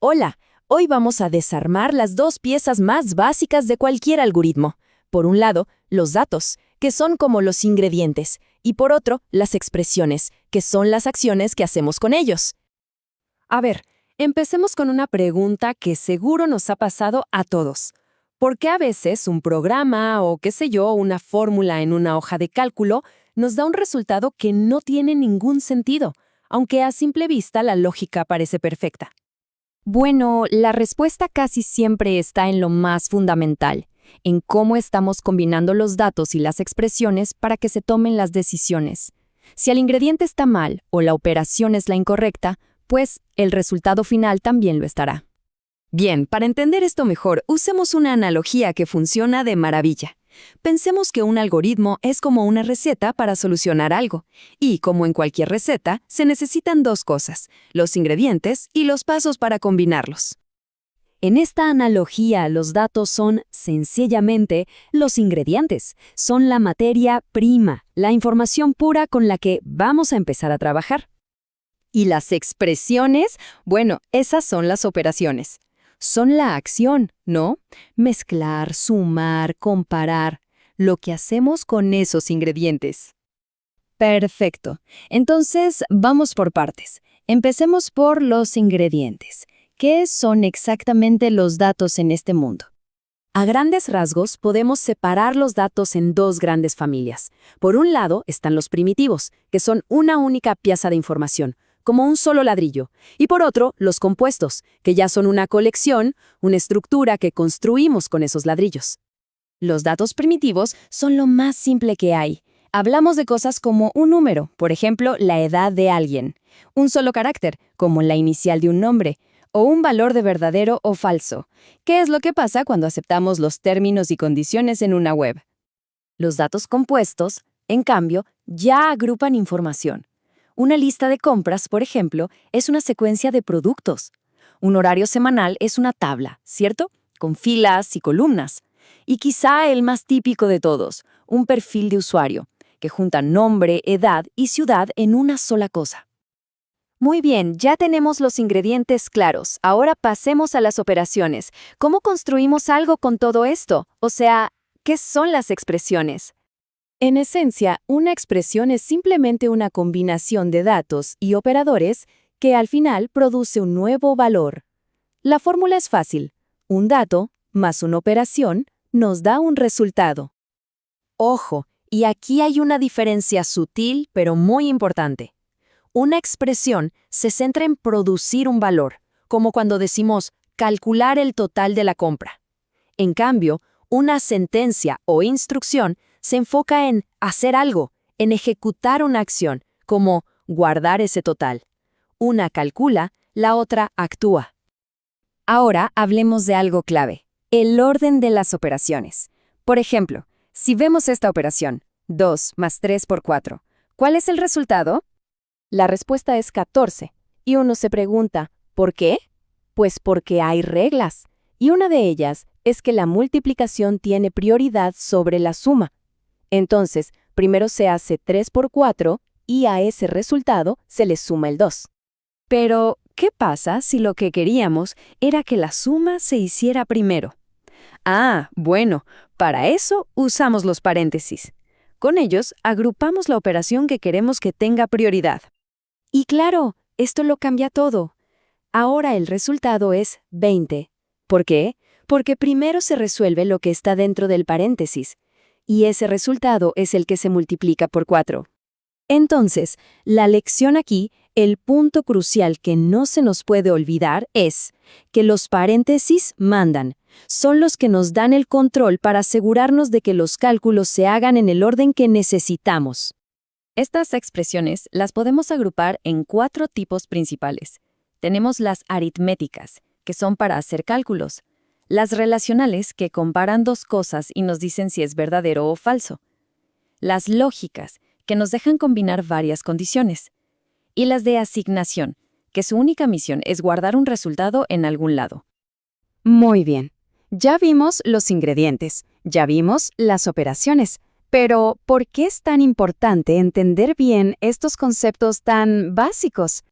Hola, hoy vamos a desarmar las dos piezas más básicas de cualquier algoritmo. Por un lado, los datos, que son como los ingredientes, y por otro, las expresiones, que son las acciones que hacemos con ellos. A ver, empecemos con una pregunta que seguro nos ha pasado a todos. ¿Por qué a veces un programa o qué sé yo, una fórmula en una hoja de cálculo nos da un resultado que no tiene ningún sentido, aunque a simple vista la lógica parece perfecta? Bueno, la respuesta casi siempre está en lo más fundamental, en cómo estamos combinando los datos y las expresiones para que se tomen las decisiones. Si el ingrediente está mal o la operación es la incorrecta, pues el resultado final también lo estará. Bien, para entender esto mejor, usemos una analogía que funciona de maravilla. Pensemos que un algoritmo es como una receta para solucionar algo, y como en cualquier receta, se necesitan dos cosas, los ingredientes y los pasos para combinarlos. En esta analogía, los datos son, sencillamente, los ingredientes. Son la materia prima, la información pura con la que vamos a empezar a trabajar. Y las expresiones, bueno, esas son las operaciones. Son la acción, ¿no? Mezclar, sumar, comparar. Lo que hacemos con esos ingredientes. Perfecto. Entonces, vamos por partes. Empecemos por los ingredientes. ¿Qué son exactamente los datos en este mundo? A grandes rasgos, podemos separar los datos en dos grandes familias. Por un lado están los primitivos, que son una única pieza de información, como un solo ladrillo, y por otro, los compuestos, que ya son una colección, una estructura que construimos con esos ladrillos. Los datos primitivos son lo más simple que hay. Hablamos de cosas como un número, por ejemplo, la edad de alguien, un solo carácter, como la inicial de un nombre, o un valor de verdadero o falso. ¿Qué es lo que pasa cuando aceptamos los términos y condiciones en una web? Los datos compuestos, en cambio, ya agrupan información. Una lista de compras, por ejemplo, es una secuencia de productos. Un horario semanal es una tabla, ¿cierto? Con filas y columnas. Y quizá el más típico de todos, un perfil de usuario, que junta nombre, edad y ciudad en una sola cosa. Muy bien, ya tenemos los ingredientes claros. Ahora pasemos a las operaciones. ¿Cómo construimos algo con todo esto? O sea, ¿qué son las expresiones? En esencia, una expresión es simplemente una combinación de datos y operadores que al final produce un nuevo valor. La fórmula es fácil. Un dato más una operación nos da un resultado. Ojo, y aquí hay una diferencia sutil pero muy importante. Una expresión se centra en producir un valor, como cuando decimos calcular el total de la compra. En cambio, una sentencia o instrucción se enfoca en hacer algo, en ejecutar una acción, como guardar ese total. Una calcula, la otra actúa. Ahora hablemos de algo clave, el orden de las operaciones. Por ejemplo, si vemos esta operación, 2 más 3 por 4, ¿cuál es el resultado? La respuesta es 14, y uno se pregunta, ¿por qué? Pues porque hay reglas, y una de ellas es que la multiplicación tiene prioridad sobre la suma. Entonces, primero se hace 3 por 4 y a ese resultado se le suma el 2. Pero, ¿qué pasa si lo que queríamos era que la suma se hiciera primero? Ah, bueno, para eso usamos los paréntesis. Con ellos, agrupamos la operación que queremos que tenga prioridad. Y claro, esto lo cambia todo. Ahora el resultado es 20. ¿Por qué? Porque primero se resuelve lo que está dentro del paréntesis, y ese resultado es el que se multiplica por 4. Entonces, la lección aquí, el punto crucial que no se nos puede olvidar es que los paréntesis mandan. Son los que nos dan el control para asegurarnos de que los cálculos se hagan en el orden que necesitamos. Estas expresiones las podemos agrupar en 4 tipos principales. Tenemos las aritméticas, que son para hacer cálculos. Las relacionales, que comparan dos cosas y nos dicen si es verdadero o falso. Las lógicas, que nos dejan combinar varias condiciones. Y las de asignación, que su única misión es guardar un resultado en algún lado. Muy bien. Ya vimos los ingredientes, ya vimos las operaciones. Pero, ¿por qué es tan importante entender bien estos conceptos tan básicos?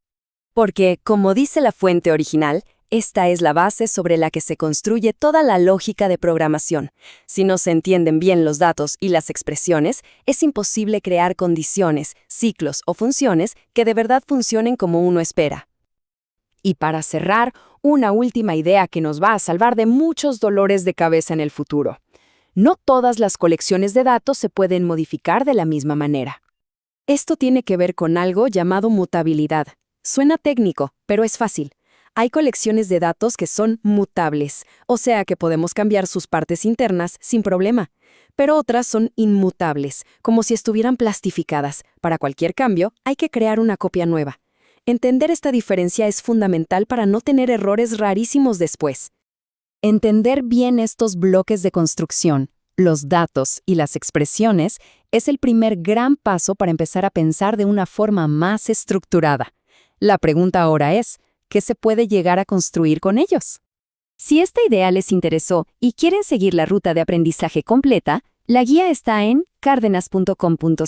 Porque, como dice la fuente original, Esta es la base sobre la que se construye toda la lógica de programación. Si no se entienden bien los datos y las expresiones, es imposible crear condiciones, ciclos o funciones que de verdad funcionen como uno espera. Y para cerrar, una última idea que nos va a salvar de muchos dolores de cabeza en el futuro. No todas las colecciones de datos se pueden modificar de la misma manera. Esto tiene que ver con algo llamado mutabilidad. Suena técnico, pero es fácil. Hay colecciones de datos que son mutables, o sea que podemos cambiar sus partes internas sin problema. Pero otras son inmutables, como si estuvieran plastificadas. Para cualquier cambio, hay que crear una copia nueva. Entender esta diferencia es fundamental para no tener errores rarísimos después. Entender bien estos bloques de construcción, los datos y las expresiones, es el primer gran paso para empezar a pensar de una forma más estructurada. La pregunta ahora es, ¿qué se puede llegar a construir con ellos? Si esta idea les interesó y quieren seguir la ruta de aprendizaje completa, la guía está en cardenas.com.co.